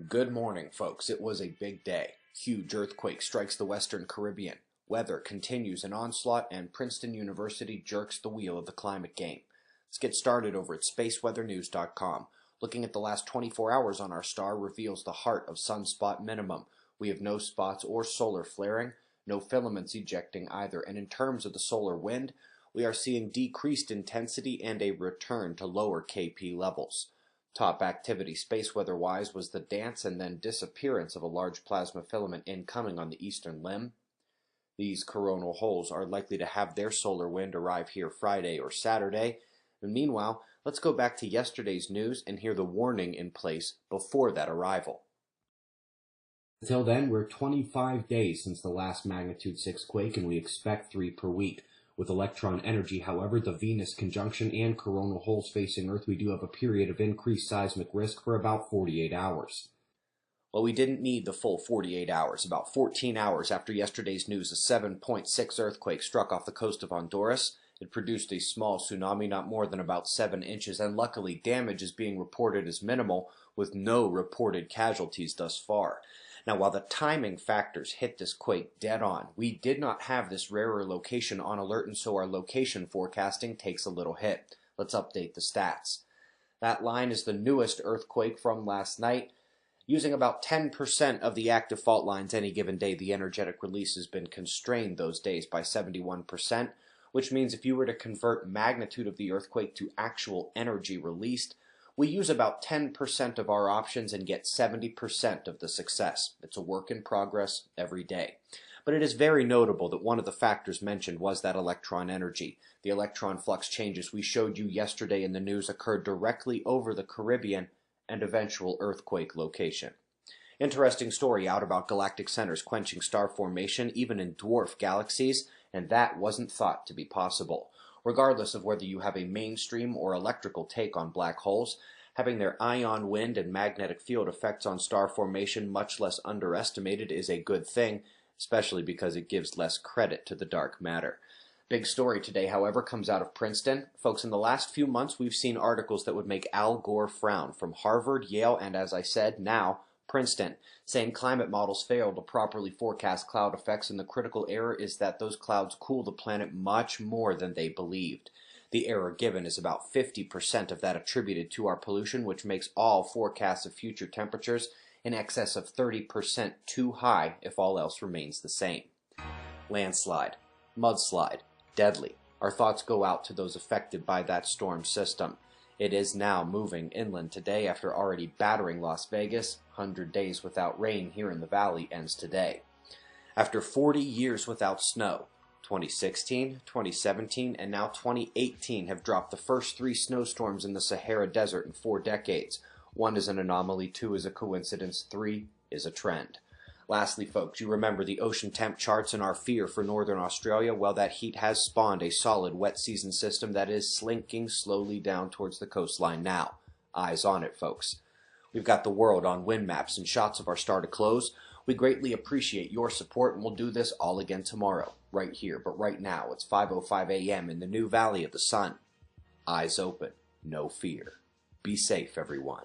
Good morning, folks. It was a big day. Huge earthquake strikes the Western Caribbean. Weather continues an onslaught, and Princeton University jerks the wheel of the climate game. Let's get started over at spaceweathernews.com. Looking at the last 24 hours on our star reveals the heart of sunspot minimum. We have no spots or solar flaring, no filaments ejecting either. And in terms of the solar wind, we are seeing decreased intensity and a return to lower KP levels. Top activity space weather-wise was the dance and then disappearance of a large plasma filament incoming on the eastern limb. These coronal holes are likely to have their solar wind arrive here Friday or Saturday. And meanwhile, let's go back to yesterday's news and hear the warning in place before that arrival. Until then, we're 25 days since the last magnitude 6 quake, and we expect 3 per week. With electron energy, however, the Venus conjunction and coronal holes facing Earth, we do have a period of increased seismic risk for about 48 hours. Well, we didn't need the full 48 hours. About 14 hours after yesterday's news, a 7.6 earthquake struck off the coast of Honduras. It produced a small tsunami, not more than about 7 inches, and luckily damage is being reported as minimal, with no reported casualties thus far. Now, while the timing factors hit this quake dead on, we did not have this rarer location on alert, and so our location forecasting takes a little hit. Let's update the stats. That line is the newest earthquake from last night. Using about 10% of the active fault lines any given day, the energetic release has been constrained those days by 71%, which means if you were to convert magnitude of the earthquake to actual energy released, we use about 10% of our options and get 70% of the success. It's a work in progress every day. But it is very notable that one of the factors mentioned was that electron energy. The electron flux changes we showed you yesterday in the news occurred directly over the Caribbean and eventual earthquake location. Interesting story out about galactic centers quenching star formation even in dwarf galaxies, and that wasn't thought to be possible. Regardless of whether you have a mainstream or electrical take on black holes, having their ion wind and magnetic field effects on star formation much less underestimated is a good thing, especially because it gives less credit to the dark matter. Big story today, however, comes out of Princeton. Folks, in the last few months, we've seen articles that would make Al Gore frown from Harvard, Yale, and as I said, now Princeton, saying climate models failed to properly forecast cloud effects, and the critical error is that those clouds cool the planet much more than they believed. The error given is about 50% of that attributed to our pollution, which makes all forecasts of future temperatures in excess of 30% too high if all else remains the same. Landslide, mudslide, deadly. Our thoughts go out to those affected by that storm system. It is now moving inland today after already battering Las Vegas. 100 days without rain here in the valley ends today. After 40 years without snow, 2016, 2017, and now 2018 have dropped the first 3 snowstorms in the Sahara Desert in 4 decades. 1 is an anomaly, 2 is a coincidence, 3 is a trend. Lastly, folks, you remember the ocean temp charts and our fear for northern Australia? Well, that heat has spawned a solid wet season system that is slinking slowly down towards the coastline now. Eyes on it, folks. We've got the world on wind maps and shots of our star to close. We greatly appreciate your support, and we'll do this all again tomorrow, right here. But right now, it's 5:05 a.m. in the new Valley of the Sun. Eyes open, no fear. Be safe, everyone.